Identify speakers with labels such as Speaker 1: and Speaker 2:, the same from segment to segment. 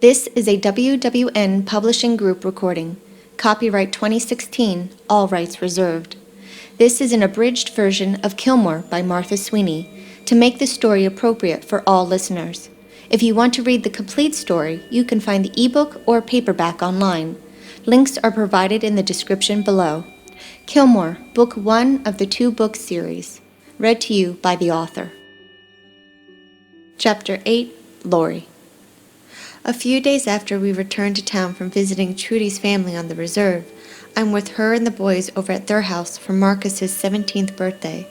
Speaker 1: This is a WWN Publishing Group recording. Copyright 2016, all rights reserved. This is an abridged version of Killmore by Martha Sweeney to make the story appropriate for all listeners. If you want to read the complete story, you can find the ebook or paperback online. Links are provided in the description below. Killmore, Book 1 of the 2-book series. Read to you by the author. Chapter 8, Laurie. A few days after we returned to town from visiting Trudy's family on the reserve, I'm with her and the boys over at their house for Marcus's 17th birthday.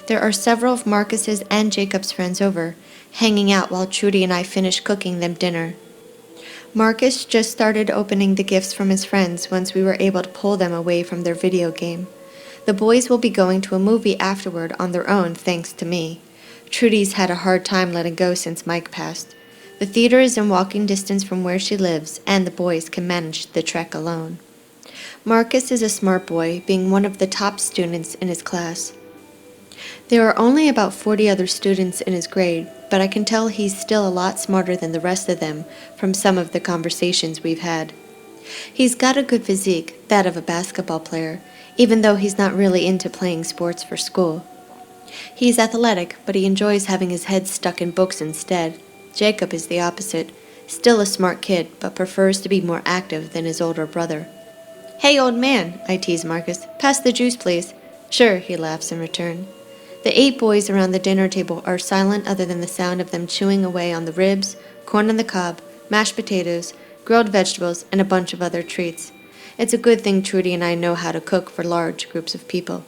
Speaker 1: There are several of Marcus's and Jacob's friends over, hanging out while Trudy and I finish cooking them dinner. Marcus just started opening the gifts from his friends once we were able to pull them away from their video game. The boys will be going to a movie afterward on their own thanks to me. Trudy's had a hard time letting go since Mike passed. The theater is in walking distance from where she lives, and the boys can manage the trek alone. Marcus is a smart boy, being one of the top students in his class. There are only about 40 other students in his grade, but I can tell he's still a lot smarter than the rest of them from some of the conversations we've had. He's got a good physique, that of a basketball player, even though he's not really into playing sports for school. He's athletic, but he enjoys having his head stuck in books instead. Jacob is the opposite, still a smart kid, but prefers to be more active than his older brother. "Hey, old man," I tease Marcus, "pass the juice, please." "Sure," he laughs in return. The 8 boys around the dinner table are silent other than the sound of them chewing away on the ribs, corn on the cob, mashed potatoes, grilled vegetables, and a bunch of other treats. It's a good thing Trudy and I know how to cook for large groups of people.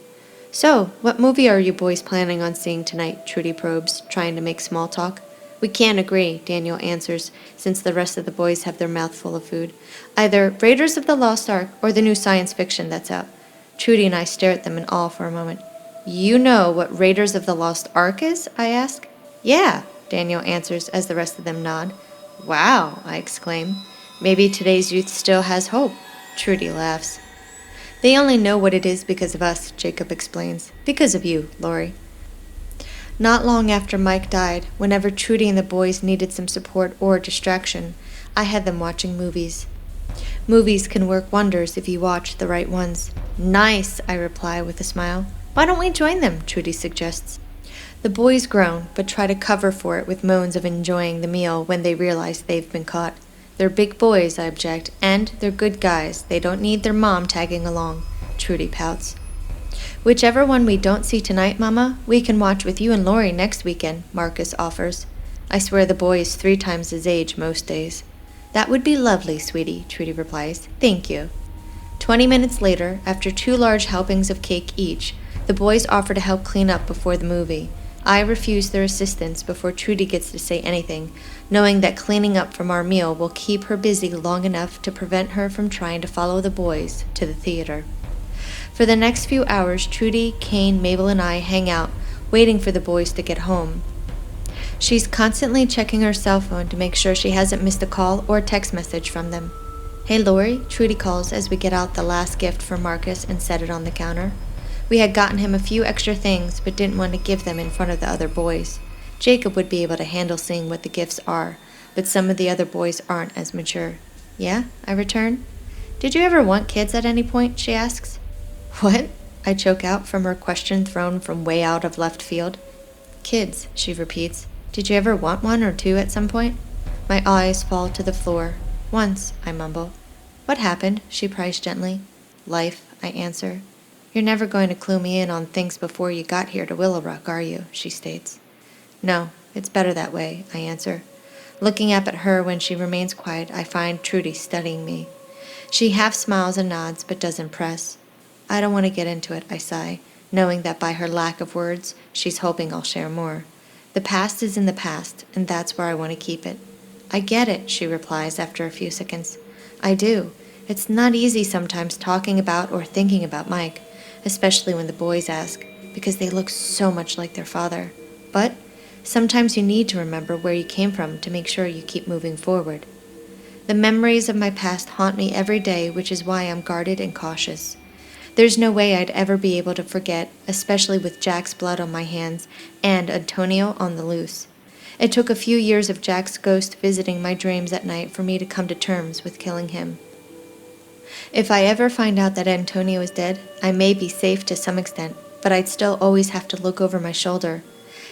Speaker 1: "So, what movie are you boys planning on seeing tonight?" Trudy probes, trying to make small talk. "We can't agree," Daniel answers, since the rest of the boys have their mouth full of food. "Either Raiders of the Lost Ark or the new science fiction that's out." Trudy and I stare at them in awe for a moment. "You know what Raiders of the Lost Ark is?" I ask. "Yeah," Daniel answers as the rest of them nod. "Wow," I exclaim. "Maybe today's youth still has hope." Trudy laughs. "They only know what it is because of us," Jacob explains. "Because of you, Laurie." Not long after Mike died, whenever Trudy and the boys needed some support or distraction, I had them watching movies. Movies can work wonders if you watch the right ones. "Nice," I reply with a smile. "Why don't we join them?" Trudy suggests. The boys groan, but try to cover for it with moans of enjoying the meal when they realize they've been caught. "They're big boys," I object, "and they're good guys. They don't need their mom tagging along." Trudy pouts. "Whichever one we don't see tonight, Mama, we can watch with you and Laurie next weekend," Marcus offers. I swear the boy is 3 times his age most days. "That would be lovely, sweetie," Trudy replies. "Thank you." 20 minutes later, after 2 large helpings of cake each, the boys offer to help clean up before the movie. I refuse their assistance before Trudy gets to say anything, knowing that cleaning up from our meal will keep her busy long enough to prevent her from trying to follow the boys to the theater. For the next few hours, Trudy, Kane, Mabel, and I hang out, waiting for the boys to get home. She's constantly checking her cell phone to make sure she hasn't missed a call or text message from them. "Hey, Laurie," Trudy calls as we get out the last gift for Marcus and set it on the counter. We had gotten him a few extra things, but didn't want to give them in front of the other boys. Jacob would be able to handle seeing what the gifts are, but some of the other boys aren't as mature. "Yeah?" I return. "Did you ever want kids at any point?" she asks. "What?" I choke out from her question thrown from way out of left field. "Kids," she repeats. "Did you ever want 1 or 2 at some point?" My eyes fall to the floor. "Once," I mumble. "What happened?" she pries gently. "Life," I answer. "You're never going to clue me in on things before you got here to Willow Rock, are you?" she states. "No, it's better that way," I answer. Looking up at her when she remains quiet, I find Trudy studying me. She half smiles and nods, but doesn't press. "I don't want to get into it," I sigh, knowing that by her lack of words, she's hoping I'll share more. The past is in the past, and that's where I want to keep it. "I get it," she replies after a few seconds. "I do. It's not easy sometimes talking about or thinking about Mike, especially when the boys ask, because they look so much like their father. But sometimes you need to remember where you came from to make sure you keep moving forward. The memories of my past haunt me every day, which is why I'm guarded and cautious. There's no way I'd ever be able to forget, especially with Jack's blood on my hands and Antonio on the loose. It took a few years of Jack's ghost visiting my dreams at night for me to come to terms with killing him. If I ever find out that Antonio is dead, I may be safe to some extent, but I'd still always have to look over my shoulder.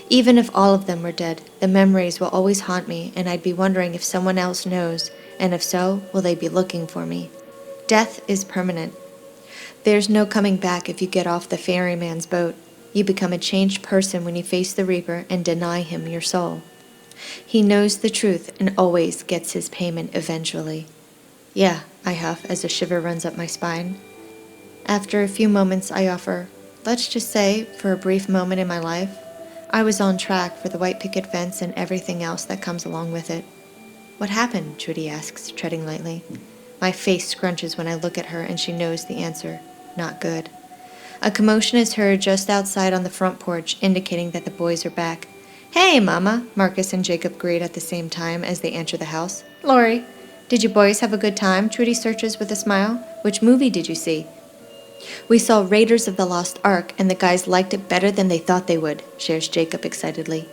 Speaker 1: Even if all of them were dead, the memories will always haunt me, and I'd be wondering if someone else knows, and if so, will they be looking for me? Death is permanent. There's no coming back if you get off the ferryman's boat. You become a changed person when you face the Reaper and deny him your soul. He knows the truth and always gets his payment eventually. Yeah, I huff as a shiver runs up my spine. After a few moments, I offer, let's just say, for a brief moment in my life, I was on track for the white picket fence and everything else that comes along with it. What happened? Trudy asks, treading lightly. My face scrunches when I look at her, and she knows the answer. Not good. A commotion is heard just outside on the front porch, indicating that the boys are back. Hey, Mama! Marcus and Jacob greet at the same time as they enter the house. Laurie, did you boys have a good time? Trudy searches with a smile. Which movie did you see? We saw Raiders of the Lost Ark, and the guys liked it better than they thought they would, shares Jacob excitedly.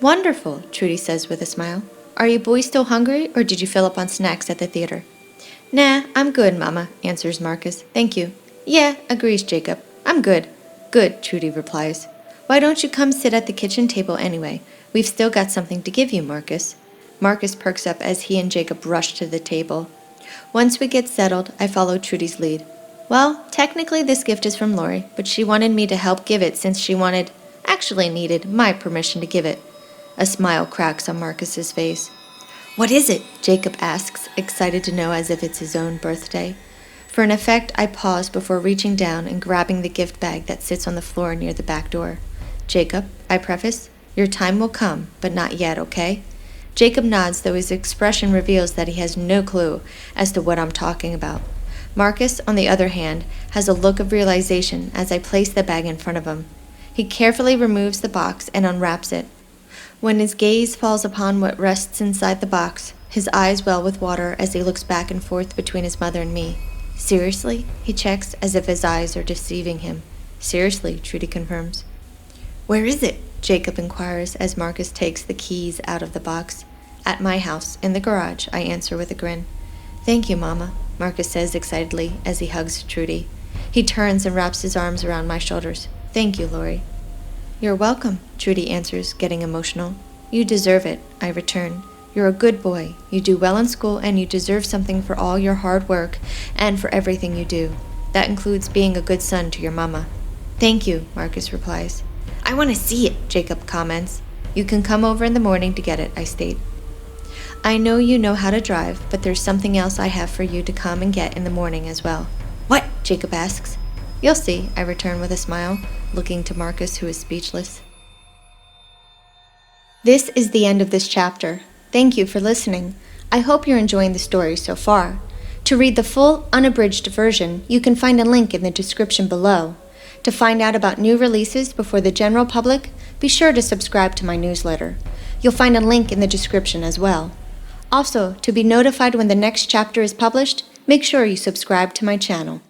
Speaker 1: Wonderful, Trudy says with a smile. Are you boys still hungry, or did you fill up on snacks at the theater? Nah, I'm good, Mama, answers Marcus. Thank you. Yeah, agrees Jacob. I'm good. Good, Trudy replies. Why don't you come sit at the kitchen table anyway? We've still got something to give you, Marcus. Marcus perks up as he and Jacob rush to the table. Once we get settled, I follow Trudy's lead. Well, technically this gift is from Laurie, but she wanted me to help give it since she needed my permission to give it. A smile cracks on Marcus's face. What is it? Jacob asks, excited to know as if it's his own birthday. For an effect, I pause before reaching down and grabbing the gift bag that sits on the floor near the back door. Jacob, I preface, your time will come, but not yet, okay? Jacob nods, though his expression reveals that he has no clue as to what I'm talking about. Marcus, on the other hand, has a look of realization as I place the bag in front of him. He carefully removes the box and unwraps it. When his gaze falls upon what rests inside the box, his eyes well with water as he looks back and forth between his mother and me. Seriously? He checks as if his eyes are deceiving him. Seriously, Trudy confirms. Where is it? Jacob inquires as Marcus takes the keys out of the box. At my house, in the garage, I answer with a grin. Thank you, Mama, Marcus says excitedly as he hugs Trudy. He turns and wraps his arms around my shoulders. Thank you, Laurie. You're welcome, Trudy answers, getting emotional. You deserve it, I return. You're a good boy. You do well in school, and you deserve something for all your hard work and for everything you do. That includes being a good son to your mama. Thank you, Marcus replies. I want to see it, Jacob comments. You can come over in the morning to get it, I state. I know you know how to drive, but there's something else I have for you to come and get in the morning as well. What? Jacob asks. You'll see, I return with a smile, looking to Marcus, who is speechless. This is the end of this chapter. Thank you for listening. I hope you're enjoying the story so far. To read the full, unabridged version, you can find a link in the description below. To find out about new releases before the general public, be sure to subscribe to my newsletter. You'll find a link in the description as well. Also, to be notified when the next chapter is published, make sure you subscribe to my channel.